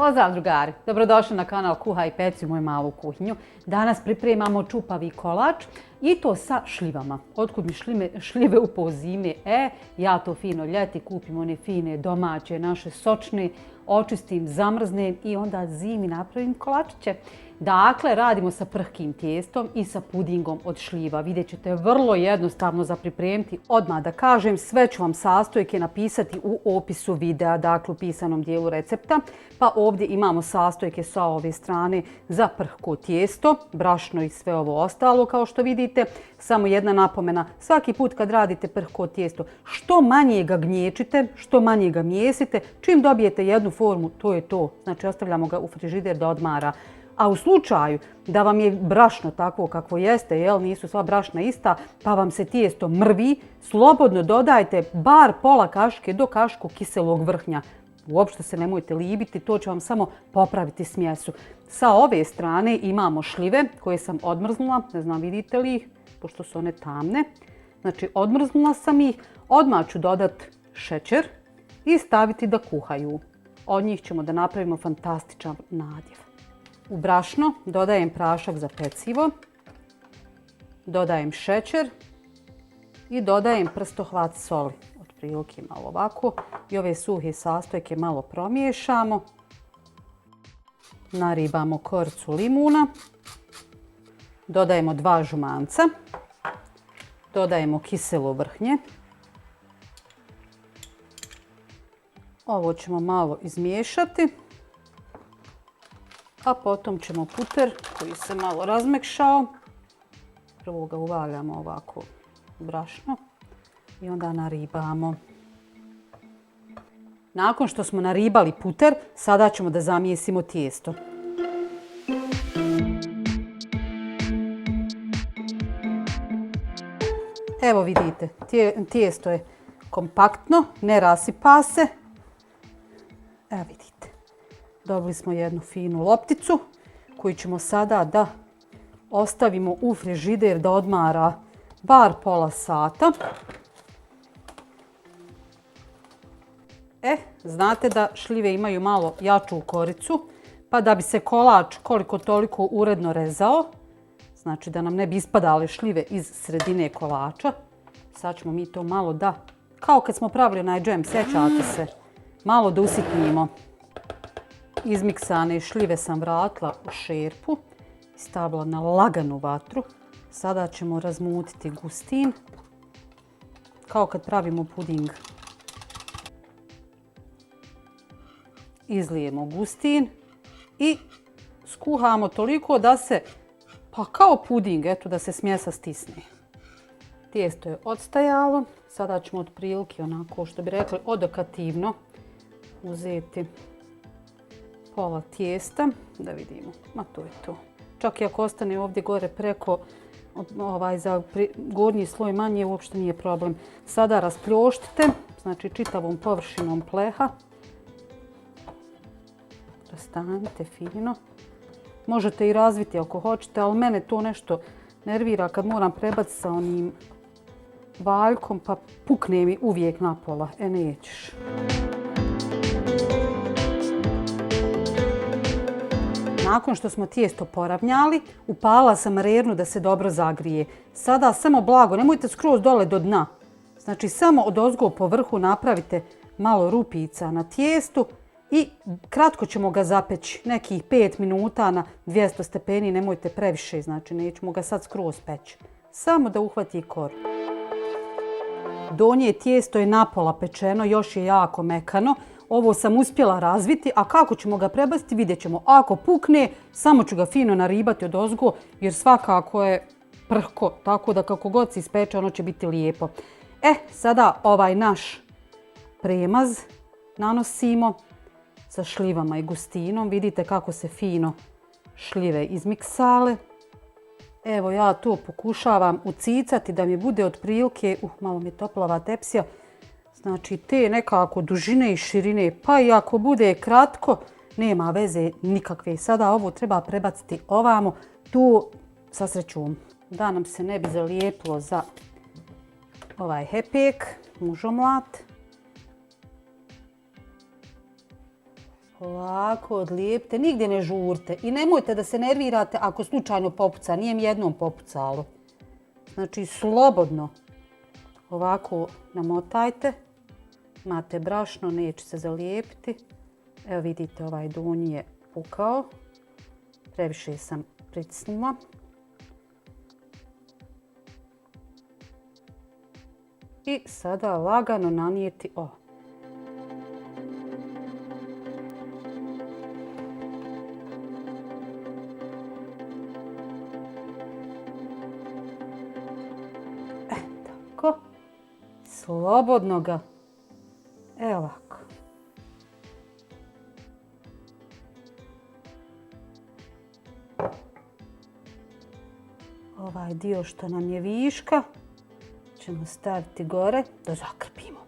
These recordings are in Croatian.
Pozdrav drugari, dobrodošli na kanal Kuhaj i peci u moju malu kuhinju. Danas pripremamo čupavi kolač i to sa šljivama. Otkud mi šljive u pol zime? Ja to fino ljeti kupim one fine domaće, naše sočne, očistim, zamrznem i onda zimi napravim kolačiće. Dakle, radimo sa prhkim tijestom i sa pudingom od šljiva. Vidjet ćete vrlo jednostavno za pripremiti. Odmah da kažem, sve ću vam sastojke napisati u opisu videa, dakle u pisanom dijelu recepta. Pa ovdje imamo sastojke sa ove strane za prhko tijesto, brašno i sve ovo ostalo kao što vidite. Samo jedna napomena, svaki put kad radite prhko tijesto, što manje ga gnječite, što manje ga mijesite, čim dobijete jednu formu, to je to. Znači ostavljamo ga u frižider da odmara. A u slučaju da vam je brašno takvo kakvo jeste, nisu sva brašna ista, pa vam se tijesto mrvi, slobodno dodajte bar pola kašike do kašku kiselog vrhnja. Uopšte se nemojte libiti, to će vam samo popraviti smjesu. Sa ove strane imamo šljive koje sam odmrznula, ne znam vidite li ih, pošto su one tamne. Znači odmrznula sam ih, odmah ću dodati šećer i staviti da kuhaju. Od njih ćemo da napravimo fantastičan nadjev. U brašno dodajem prašak za pecivo, dodajem šećer i dodajem prstohvat soli. Otprilike malo ovako. I ove suhe sastojke malo promiješamo. Naribamo koricu limuna. Dodajemo 2 žumanca. Dodajemo kiselo vrhnje. Ovo ćemo malo izmiješati. A potom ćemo puter koji se malo razmekšao. Prvo ga uvaljamo ovako u brašno i onda naribamo. Nakon što smo naribali puter, sada ćemo da zamijesimo tijesto. Evo vidite, tijesto je kompaktno, ne rasipa se. Evo vidite. Dobili smo jednu finu lopticu koju ćemo sada da ostavimo u frižider da odmara bar pola sata. Znate da šljive imaju malo jaču koricu, pa da bi se kolač koliko toliko uredno rezao, znači da nam ne bi ispadale šljive iz sredine kolača. Sad ćemo mi to malo da, kao kad smo pravili onaj džem, sjećate se, malo da usitnimo. Izmiksane šljive sam vratila u šerpu i stavila na laganu vatru. Sada ćemo razmutiti gustin, kao kad pravimo puding. Izlijemo gustin i skuhamo toliko da se, pa kao puding, eto da se smjesa stisne. Tijesto je odstajalo, sada ćemo otprilike onako, što bi rekli, odokativno uzeti pola tijesta, da vidimo, ma to je to. Čak i ako ostane ovdje gore preko, za gornji sloj manje, uopšte nije problem. Sada raspljoštite, znači čitavom površinom pleha. Rastanite fino. Možete i razviti ako hoćete, ali mene to nešto nervira kad moram prebaciti sa onim valjkom, pa pukne mi uvijek na pola. Nećeš. Nakon što smo tijesto poravnjali, upalila sam marernu da se dobro zagrije. Sada samo blago, nemojte skroz dole do dna. Znači samo odozgo po vrhu napravite malo rupica na tijestu i kratko ćemo ga zapeći, nekih 5 minuta na 200 stepeni, nemojte previše, znači nećemo ga sad skroz peći. Samo da uhvati koru. Donje tijesto je napola pečeno, još je jako mekano. Ovo sam uspjela razviti, a kako ćemo ga prebaciti vidjet ćemo. Ako pukne, samo ću ga fino naribati odozgo jer svakako je prhko, tako da kako god se ispeče ono će biti lijepo. Sada ovaj naš premaz nanosimo sa šljivama i gustinom. Vidite kako se fino šljive izmiksale. Evo ja to pokušavam ucicati da mi bude otprilike, malo mi je topla ova tepsija, znači te nekako dužine i širine, pa i ako bude kratko, nema veze nikakve. Sada ovo treba prebaciti ovamo, tu sa srećom da nam se ne bi zalijepilo za ovaj hepek, mužomlat. Polako odlijepite, nigdje ne žurte i nemojte da se nervirate ako slučajno popuca, nije mi jednom popucalo. Znači slobodno ovako namotajte, imate brašno, neće se zalijepiti. Evo vidite, ovaj donji je pukao, previše sam pritisnula. I sada lagano nanijeti ovo. Tako. Slobodno ga. Evo ovako. Ovaj dio što nam je viška ćemo staviti gore da zakrpimo.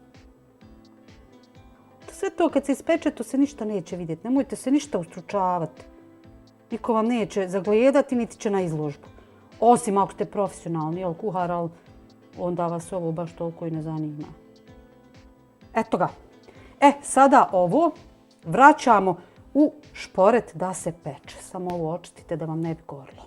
Sve to kad se ispeče, to se ništa neće vidjeti. Nemojte se ništa ustručavati. Niko vam neće zagledati, niti će na izložbu. Osim ako ste profesionalni, jel, kuhar, ali onda vas ovo baš toliko i ne zanima. Eto ga. Sada ovo vraćamo u šporet da se peče. Samo ovo očistite da vam ne bi gorilo.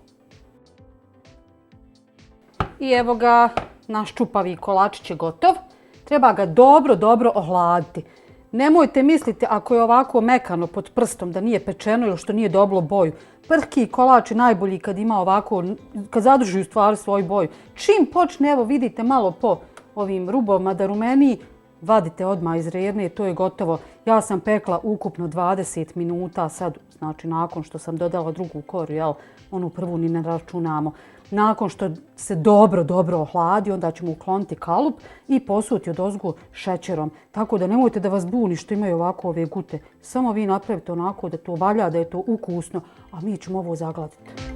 I evo ga, naš čupavi kolačić je gotov. Treba ga dobro ohladiti. Nemojte misliti ako je ovako mekano pod prstom da nije pečeno ili što nije dobilo boju. Prhki kolač je najbolji kad ima ovako, kad zadrži u stvari svoju boju. Čim počne, evo vidite malo po ovim rubovima da rumeniji, vadite odmah iz revne, to je gotovo. Ja sam pekla ukupno 20 minuta, sad, znači nakon što sam dodala drugu koru, jel, onu prvu ni ne računamo. Nakon što se dobro ohladi, onda ćemo ukloniti kalup i posuti odozgo šećerom. Tako da nemojte da vas buni što imaju ovako ove gute. Samo vi napravite onako da to valja, da je to ukusno, a mi ćemo ovo zagladiti.